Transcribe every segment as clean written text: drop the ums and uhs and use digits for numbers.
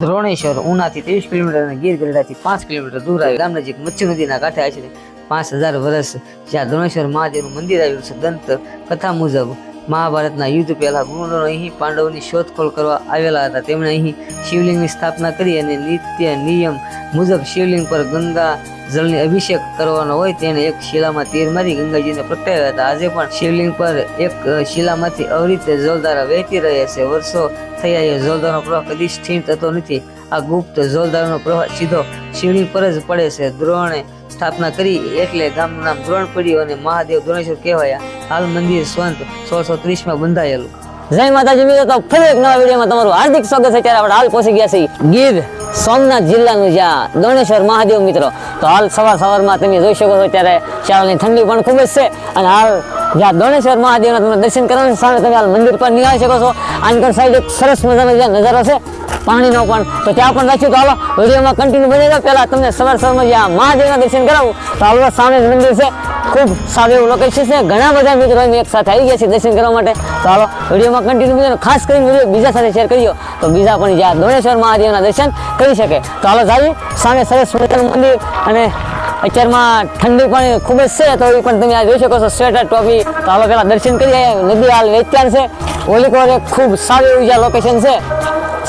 Droneshwar ઉનાથી 23 kilometre અને Gir ગઢડાથી 5 kilometre દૂર આવ્યું ગામ નજીક મચ્છુ નદીના કાંઠે આશરે 5000 વર્ષ જ્યાં દ્રોણેશ્વર મહાદેવનું મંદિર આવેલું છે. દંત કથા મુજબ મહાભારતના યુદ્ધ પહેલા ગુરુનો અહીં પાંડવોની શોધખોળ કરવા આવેલા હતા. તેમણે અહીં શિવલિંગની સ્થાપના કરી અને નિત્ય નિયમ મુજબ શિવલિંગ પર ગંગા જળની અભિષેક કરવાનો હોય તેને એક શિલામાં તીર મારી ગંગાજીને પ્રગટાવ્યા હતા. આજે પણ શિવલિંગ પર એક શિલામાંથી અવિરત જળધારા વહેતી રહે છે. વર્ષો થયા એ જળધારાનો પ્રવાહ કદી સ્થિર થતો નથી. આ ગુપ્ત જળધારાનો પ્રવાહ સીધો શિવલિંગ પર જ પડે છે. દ્રોણે સ્થાપના કરી એટલે ગામનું નામ દ્રોણ પડ્યું અને મહાદેવ દ્રોણેશ્વર કહેવાયા. હાલ મંદિર સંવત 1630 માં બંધાયેલું. જય માતાજી મિત્રો, તો ફરી એક નવા વિડીયોમાં તમારું હાર્દિક સ્વાગત છે. ત્યારે આપણે હાલ પહોંચી ગયા છીએ ગીર સોમનાથ જિલ્લાનું જ્યાં દ્રોણેશ્વર મહાદેવ મિત્રો. તો હાલ સવારમાં તમે જોઈ શકો છો ત્યારે ચાલની ઠંડી પણ ખૂબ જ છે અને હાલ જ્યાં દ્રોણેશ્વર મહાદેવના તમે દર્શન કરવાની સામે તમે હાલ મંદિર પર નિહાળી શકો છો. આની સાઈડ એક સરસ મજાનો જ્યાં નજારો છે પાણીનો પણ, તો ત્યાં પણ રાખ્યું. તો હાલો વિડીયોમાં કન્ટિન્યુ બની જાવ. પહેલા તમને સવારમાં જ્યાં મહાદેવના દર્શન કરાવું તો હાલ સામે જ મંદિર છે. ખૂબ સારું એવું લોકેશન છે. ઘણા બધા મિત્રો એક સાથે આવી ગયા છે દર્શન કરવા માટે. તો હાલો વિડીયોમાં કન્ટિન્યુ બની ખાસ કરીને વિડીયો બીજા સાથે શેર કર્યો તો બીજા પણ જ્યાં દ્રોણેશ્વર મહાદેવના દર્શન કરી શકે. તો હાલો જઈએ સામે સરસ મજાનું મંદિર અને અત્યારમાં ઠંડી પણ ખૂબ જ છે તો એ પણ તમે આ જોઈ શકો છો સ્વેટર ટોપી. તો હાલો પેલા દર્શન કરી આવ્યા. નદી હાલ વેચાણ છે. ઓલી કોર એક ખૂબ સારું એવું જ્યાં લોકેશન છે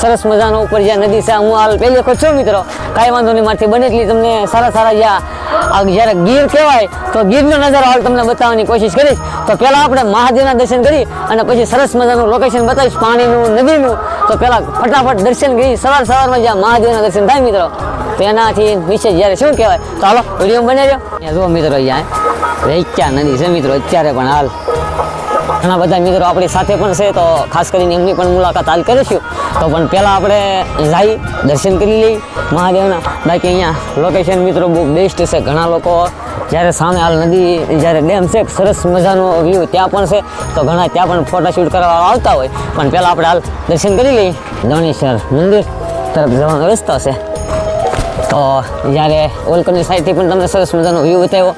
સરસ મજાનો ઉપર જ્યાં નદી છે. હું હાલ પહેલી વખત છું મિત્રો, કાંઈ વાંધો નહીં, મારથી બને એટલી તમને સારા જ્યાં જ્યારે ગીર કહેવાય તો ગીરનો નજારો હાલ તમને બતાવવાની કોશિશ કરીશ. તો પહેલાં આપણે મહાદેવના દર્શન કરી અને પછી સરસ મજાનું લોકેશન બતાવીશ પાણીનું નદીનું. તો પહેલાં ફટાફટ દર્શન કરી સવારમાં જ્યાં મહાદેવના દર્શન થાય મિત્રો તો એનાથી નીચે જ્યારે શું કહેવાય. તો હાલો વિડીયો બની રહ્યો. અહીંયા જુઓ મિત્રો, અહીંયા વેચ્યા નદી છે મિત્રો અત્યારે પણ હાલ. ઘણા બધા મિત્રો આપણી સાથે પણ છે તો ખાસ કરીને એમની પણ મુલાકાત હાલ કરીશું. તો પણ પહેલાં આપણે જઈ દર્શન કરી લઈ મહાદેવના. બાકી અહીંયા લોકેશન મિત્રો બહુ બેસ્ટ છે. ઘણા લોકો જ્યારે સામે હાલ નદી જ્યારે ડેમ છે સરસ મજાનો વ્યૂ ત્યાં પણ છે તો ઘણા ત્યાં પણ ફોટોશૂટ કરવા આવતા હોય. પણ પહેલાં આપણે હાલ દર્શન કરી લઈએ. દ્રોણેશ્વર મંદિર તરફ જવાનો રસ્તો છે. તો જ્યારે ઓલકરની સાઈડથી પણ તમને સરસ મજાનો વ્યૂ બતાવ્યો.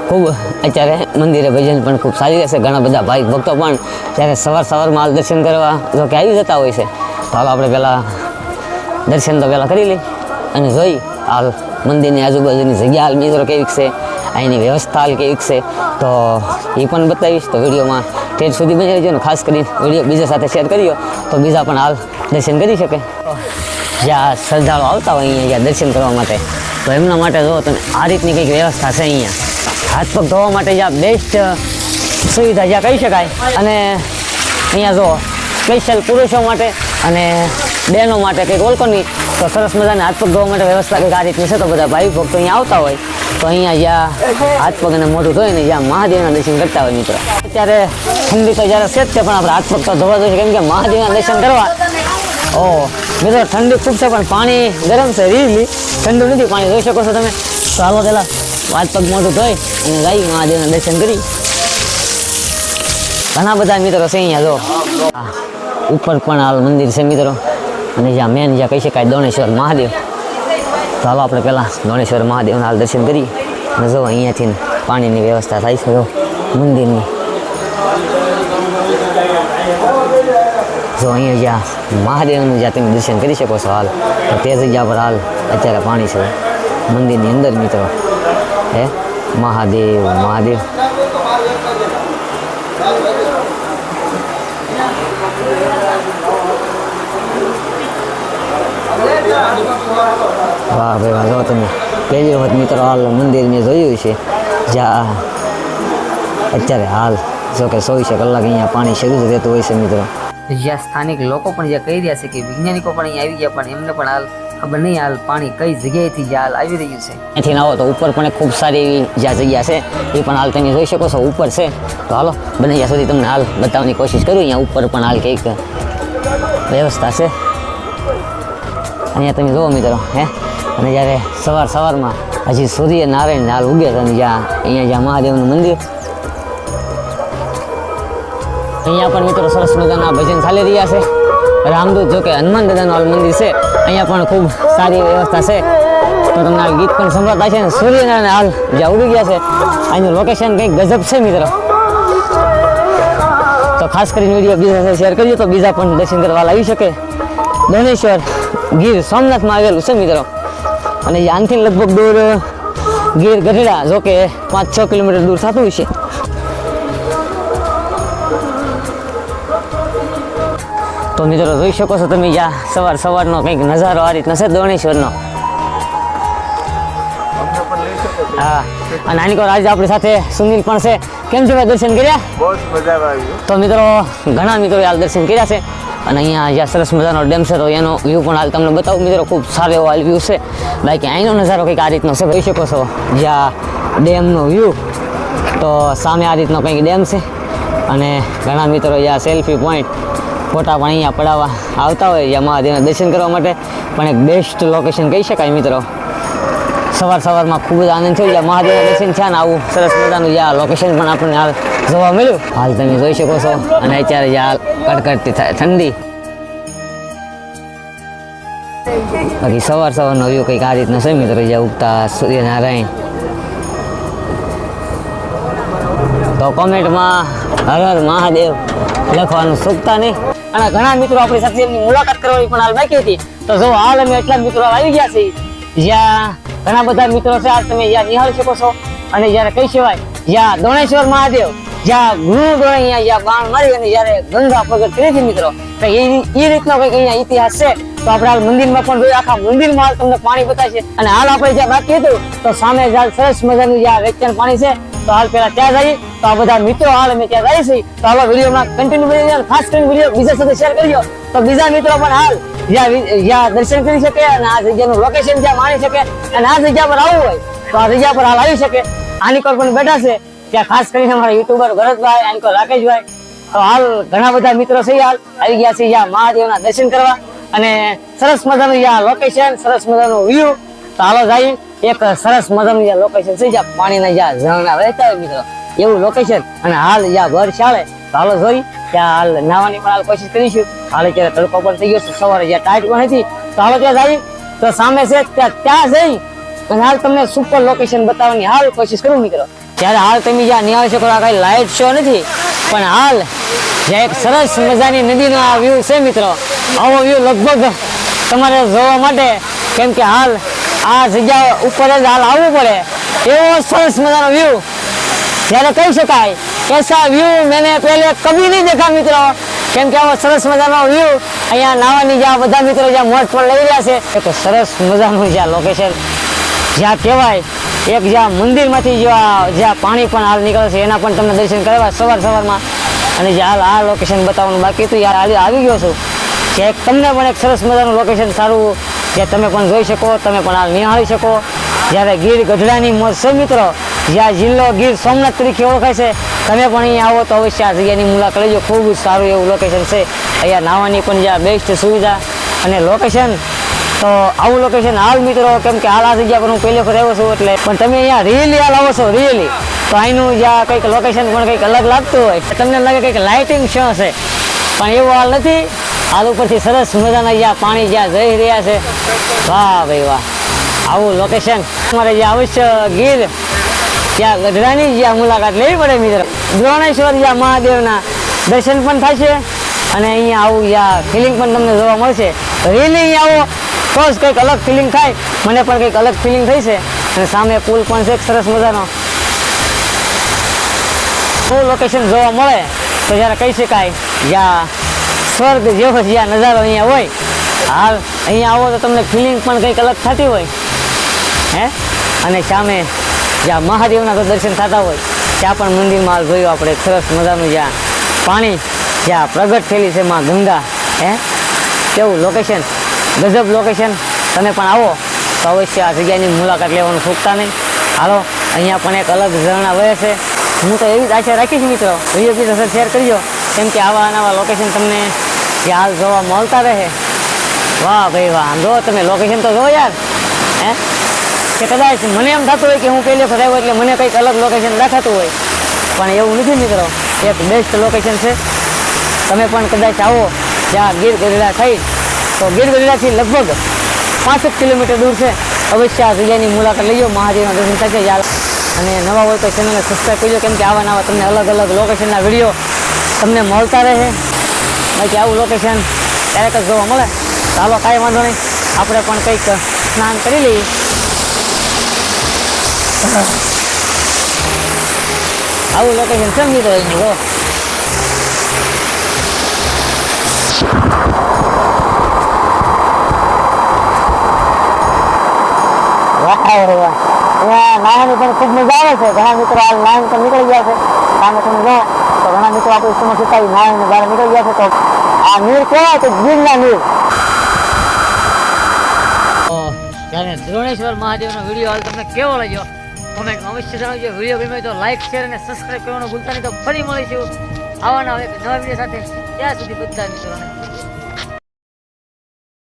ખૂબ અત્યારે મંદિરે ભજન પણ ખૂબ સારી રહેશે. ઘણા બધા ભાઈ ભક્તો પણ જ્યારે સવારમાં હાલ દર્શન કરવા જો કે આવી જતા હોય છે. તો હાલ આપણે પહેલાં દર્શન તો પહેલાં કરી લઈ અને જોઈ હાલ મંદિરની આજુબાજુની જગ્યા હાલ મિત્રો કેવીક છે, અહીંની વ્યવસ્થા હાલ કેવીક છે તો એ પણ બતાવીશ. તો વિડીયોમાં ઠેર સુધી બની રહેજો ને ખાસ કરીને વિડીયો બીજા સાથે શેર કર્યો તો બીજા પણ હાલ દર્શન કરી શકે. જ્યાં શ્રદ્ધાળુઓ આવતા હોય અહીંયા જ્યાં દર્શન કરવા માટે તો એમના માટે જો તમે આ રીતની કંઈક વ્યવસ્થા છે. અહીંયા હાથ પગ ધોવા માટે જ્યાં બેસ્ટ સુવિધા જ્યાં કહી શકાય. અને અહીંયા જો સ્પેશિયલ પુરુષો માટે અને બહેનો માટે કંઈક ઓળખોની તો સરસ મજાને હાથ પગ ધોવા માટે વ્યવસ્થા કંઈક આ રીતની છે. તો બધા ભાઈ ભક્તો અહીંયા આવતા હોય તો અહીંયા જ્યાં હાથ પગ અને મોઢું ધોઈને જ્યાં મહાદેવના દર્શન કરતા હોય મિત્રો. અત્યારે ઠંડી તો જ્યારે છે જ છે પણ આપણે હાથ પગ તો ધોવા જોઈએ કેમ કે મહાદેવના દર્શન કરવા. મિત્રો ઠંડી ખૂબ છે પણ પાણી ગરમ છે. રીલી ઠંડુ નથી પાણી, જોઈ શકો છો તમે. તો હાલો પહેલાં હાથ પગ મોઢું ધોઈ અને જઈ મહાદેવના દર્શન કરી. ઘણા બધા મિત્રો છે અહીંયા જો ઉપર પણ હાલ મંદિર છે મિત્રો અને જ્યાં મેન જ્યાં કહી શકાય દ્રોણેશ્વર મહાદેવ. તો હાલો આપણે પહેલાં દ્રોણેશ્વર મહાદેવના હાલ દર્શન કરી અને જો અહીંયાથી પાણીની વ્યવસ્થા થાય છે જો મંદિરની. જો અહીંયા જ્યાં મહાદેવનું જ્યાં તમે દર્શન કરી શકો છો હાલ તો તે જગ્યા પર હાલ અત્યારે પાણી છે મંદિરની અંદર મિત્રો. હે મહાદેવ મહાદેવ. વાહ ભાઈ વાહ, જો તમે પહેલી વખત મિત્રો હાલ મંદિરને જોયું છે જ્યાં અત્યારે હાલ જો કે 24 કલાક અહીંયા પાણી શરૂ જ રહેતું હોય છે મિત્રો. જ્યાં સ્થાનિક લોકો પણ જ્યાં કહી રહ્યા છે કે વૈજ્ઞાનિકો પણ અહીંયા આવી ગયા પણ એમને પણ હાલ ખબર નહીં હાલ પાણી કઈ જગ્યાએથી જ્યાં હાલ આવી રહ્યું છે. અહીંથી આવો તો ઉપર પણ ખૂબ સારી એવી જ્યાં જગ્યા છે એ પણ હાલ તમે જોઈ શકો છો ઉપર છે. તો હાલો બને ત્યાં સુધી તમને હાલ બતાવવાની કોશિશ કરું. અહીંયા ઉપર પણ હાલ કંઈક વ્યવસ્થા છે. અહીંયા તમે જુઓ મિત્રો હે અને જ્યારે સવારમાં હજી સૂર્યનારાયણ હાલ ઉગે છે અને અહીંયા જ્યાં મહાદેવનું મંદિર અહીંયા પણ મિત્રો સરસ મજાના ભજન ચાલી રહ્યા છે. રામદૂત જો કે હનુમાન દાદાનું હાલ મંદિર છે અહીંયા પણ ખૂબ સારી વ્યવસ્થા છે. તો તમને હાલ ગીત પણ સંભળાતા છે ને સૂર્યનારાયણ હાલ જ્યાં ઉગી ગયા છે અહીંનું લોકેશન કંઈક ગજબ છે મિત્રો. તો તો ખાસ કરીને વિડીયો બીજા સાથે શેર કરજો તો બીજા પણ દર્શન કરવા આવી શકે. દોણેશ્વર ગીર સોમનાથમાં આવેલું છે મિત્રો. અને આનથી લગભગ દૂર ગીર ગઢડા, જો કે 5-6 કિલોમીટર દૂર થતું છે. તો મિત્રો જોઈ શકો છો તમે જ્યાં સવારનો કંઈક નજારો આ રીતનો છે દોણેશ્વરનો. હા, અને આની કોર આજે આપણી સાથે સુનિલ પણ છે. કેમ છે ભાઈ, દર્શન કર્યા? બહુ મજા આવી. તો મિત્રો ઘણા મિત્રો હાલ દર્શન કર્યા છે. અને અહીંયા જ્યાં સરસ મજાનો ડેમ છે તો એનો વ્યૂ પણ હાલ તમને બતાવું મિત્રો. ખૂબ સારો એવો હાલ વ્યૂ છે. બાકી અહીંનો નજારો કંઈક આ રીતનો છે, જોઈ શકો છો જ્યાં ડેમનો વ્યૂ. તો સામે આ રીતનો કંઈક ડેમ છે. અને ઘણા મિત્રો જ્યાં સેલ્ફી પોઈન્ટ ફોટા પણ અહીંયા પડાવવા આવતા હોય, જ્યાં મહાદેવના દર્શન કરવા માટે પણ એક બેસ્ટ લોકેશન કહી શકાય મિત્રો. સવારમાં ખૂબ જ આનંદ થયો, જ્યાં મહાદેવના દર્શન થયા ને આવું સરસ મજાનું જ્યાં લોકેશન પણ આપણને હાલ જોવા મળ્યું. હાલ તમે જોઈ શકો છો. અને અત્યારે જ્યાં કડકડતી થાય ઠંડી. બાકી સવારનો વ્યૂ કંઈક આ રીતનો છે મિત્રો, જ્યાં ઉગતા સૂર્યનારાયણ. તો કોમેન્ટમાં હર હર મહાદેવ લખવાનું ચૂકતા નહીં. અને ઘણા મિત્રો આપણી સાથે એમની મુલાકાત કરવાની પણ હાલ બાકી હતી. તો જો હાલ અમે એટલા મિત્રો આવી ગયા છીએ, જ્યાં ઘણા બધા મિત્રો છે હાલ તમે જ્યાં નિહાળી શકો છો. અને જ્યારે કહી શકાય જ્યાં દોણેશ્વર મહાદેવ, જ્યાં ગુરુ દોણે જ્યાં બાણ મારી અને જ્યારે ગંગા પ્રગટ કરી હતી મિત્રો, તો એ રીતનો કંઈક અહીંયા ઇતિહાસ છે. તો આપણે હાલ મંદિરમાં પણ જોઈએ, આખા મંદિરમાં હાલ તમને પાણી બતાવશે. અને હાલ આપણે જ્યાં બાકી હતું તો સામે જ્યાં સરસ મજાનું જ્યાં વેચાણ પાણી છે, તો હાલ પેલા ત્યાં જઈએ. તો આ બધા મિત્રો હાલ અમે ત્યાં જઈએ છીએ. તો હાલ વિડીયોમાં કન્ટિન્યુ બની જાય, ખાસ કરીને વિડીયો બીજા સાથે શેર કરજો તો બીજા મિત્રો પણ હાલ જ્યાં દર્શન કરી શકે અને આ જગ્યાનું લોકેશન જ્યાં માણી શકે અને આ જગ્યા પર આવવું હોય તો આ જગ્યા પર હાલ આવી શકે. આની પર પણ બેઠા છે ત્યાં ખાસ કરીને અમારા યુટ્યુબર ભરતભાઈ, આની પર રાકેશભાઈ. તો હાલ ઘણા બધા મિત્રો છે હાલ આવી ગયા છે જ્યાં મહાદેવના દર્શન કરવા. અને સરસ મજાનું જ્યાં લોકેશન, સરસ મજાનું વ્યૂ. તો હાલો જાય એક સરસ મજાનું જ્યાં લોકેશન છે, જ્યાં પાણીના જ્યાં ઝરણા વહેતા હોય મિત્રો, એવું લોકેશન. અને હાલ જ્યાં ભર ચાલે તો હાલો જોઈ ત્યાં હાલ નાવાની પણ હાલ કોશિશ કરીશું. હાલ અત્યારે તડકો પણ થઈ ગયો છે, સવારે જ્યાં ટાઈટ પણ હતી. તો હાલો ત્યાં જઈએ. તો સામે છે ત્યાં જઈ અને હાલ તમને સુપર લોકેશન બતાવવાની હાલ કોશિશ કરું મિત્રો. ત્યારે હાલ તમે જ્યાં નિહાળી શકો આ કઈ લાઇટ શો નથી, પણ હાલ જ્યાં એક સરસ મજાની નદીનો આ વ્યૂ છે મિત્રો. આવો વ્યૂ લગભગ તમારે જોવા માટે, કેમ કે હાલ આ જગ્યા ઉપર જ હાલ આવવું પડે એવો સરસ મજાનો વ્યૂ. જ્યારે કહી શકાય એસા વ્યૂ મેને પહેલે કભી નહીં દેખા મિત્રો. કેમ કે આવો સરસ મજાનો વ્યૂ અહીંયા નાવાની જ્યાં બધા મિત્રો જ્યાં મોજ પણ લઈ રહ્યા છે. એક સરસ મજાનું જ્યાં લોકેશન, જ્યાં કહેવાય એક જ્યાં મંદિરમાંથી જ્યાં પાણી પણ હાલ નીકળે છે એના પણ તમને દર્શન કરવા સવારમાં. અને જે હાલ આ લોકેશન બતાવવાનું બાકી હતું યાર આવી ગયો છું. કે તમને પણ એક સરસ મજાનું લોકેશન સારું જે તમે પણ જોઈ શકો, તમે પણ હાલ નિહાળી શકો. જ્યારે ગીર ગઢડાની મોજ છે મિત્રો, જ્યાં જિલ્લો ગીર સોમનાથ તરીકે ઓળખાય છે, તમે પણ અહીંયા આવો તો અવશ્ય આ જગ્યાની મુલાકાત લેજો. ખૂબ જ સારું એવું લોકેશન છે. અહીંયા નાવાની પણ જ્યાં બેસ્ટ સુવિધા અને લોકેશન. તો આવું લોકેશન હાલ મિત્રો, કેમ કે હાલ આ જગ્યા પર હું પહેલી વખત આવ્યો છું એટલે, પણ તમે અહીંયા રિયલી હાલ આવો છો રિયલી તો અહીંનું જ્યાં કંઈક લોકેશન પણ કંઈક અલગ લાગતું હોય. તમને લાગે કંઈક લાઇટિંગ શો છે, પણ એવું હાલ નથી. હાલ ઉપરથી સરસ મજાના જ્યાં પાણી જ્યાં જઈ રહ્યા છે, વાહ ભાઈ વાહ. આવું લોકેશન તમારે જ્યાં અવશ્ય ગીર ત્યાં ગઢડાની જ્યાં મુલાકાત લેવી પડે મિત્રો. દ્રોણેશ્વર જ્યાં મહાદેવના દર્શન પણ થશે અને અહીંયા આવું જ્યાં ફિલિંગ પણ તમને જોવા મળશે. રિયલી અહીંયા આવો તો જ કંઈક અલગ ફિલિંગ થાય. મને પણ કંઈક અલગ ફિલિંગ થઈ છે. અને સામે પુલ પણ છે સરસ મજાનો. લોકેશન જોવા મળે તો જ્યારે કહી શકાય જ્યાં સ્વર્ગ જેવો જ્યાં નજારો અહીંયા હોય. હાલ અહીંયા આવો તો તમને ફિલિંગ પણ કંઈક અલગ થતી હોય હે. અને સામે જ્યાં મહાદેવના તો દર્શન થતા હોય ત્યાં પણ મંદિરમાં હાલ જોયું આપણે સરસ મજાનું જ્યાં પાણી જ્યાં પ્રગટ થયેલી છે માં ગંગા હે, કેવું લોકેશન, ગજબ લોકેશન. તમે પણ આવો તો અવશ્ય આ જગ્યાની મુલાકાત લેવાનું ચૂકતા નહીં. હાલો અહીંયા પણ એક અલગ ઝરણા વહે છે. હું તો એવી જ આશા રાખીશ મિત્રો, વિડીયો બીજા શેર કરજો, કેમ કે આવા નવા લોકેશન તમને હાલ જોવા મળતા રહે. વાહ ભાઈ વાહ, જો તમે લોકેશન તો જો યાર હે. કે કદાચ મને એમ થતું હોય કે હું પહેલી વખત આવ્યો એટલે મને કંઈક અલગ લોકેશન દેખાતું હોય, પણ એવું નથી મિત્રો. એક બેસ્ટ લોકેશન છે. તમે પણ કદાચ આવો જ્યાં ગીર ગઢડા સાઈડ, તો ગીર ગઢડાથી લગભગ 65 કિલોમીટર દૂર છે. અવશ્ય આ જગ્યાની મુલાકાત લઈજો, મહાદેવના દર્શન થશે યાર. અને નવા હોય તો ચેનલને સબસ્ક્રાઈબ કરજો, કેમ કે આવા નવા તમને અલગ અલગ લોકેશનના વિડીયો તમને મળતા રહે. બાકી આવું લોકેશન ક્યારેક જ જોવા મળે. ચાલો કાંઈ વાંધો નહીં, આપણે પણ કંઈક સ્નાન કરી લઈએ. આવું લોકેશન કેમ મિત્રો એનું જો. નાહવાની પણ ખૂબ મજા આવે છે. ઘણા મિત્રો હાલ નાહન પણ નીકળી ગયા છે. સામે તમે જો તો ઘણા મિત્રો આપણી સમક્ષ હતા નાહીને બહાર નીકળી ગયા છે. તો આ નીર કહેવાય તો ગીરના નીર. ત્યારે દ્રોણેશ્વર મહાદેવનો વિડીયો હાલ તમને કેવો લાગ્યો કોમેન્ટ અવશ્ય જણાવજો. વિડીયો ગમે તો લાઈક શેર અને સબસ્ક્રાઈબ કરવાનું ભૂલતા નહીં. તો ફરી મળીશું આવા નવા એક નવા વિડીયો સાથે. ત્યાં સુધી બધા મિત્રોને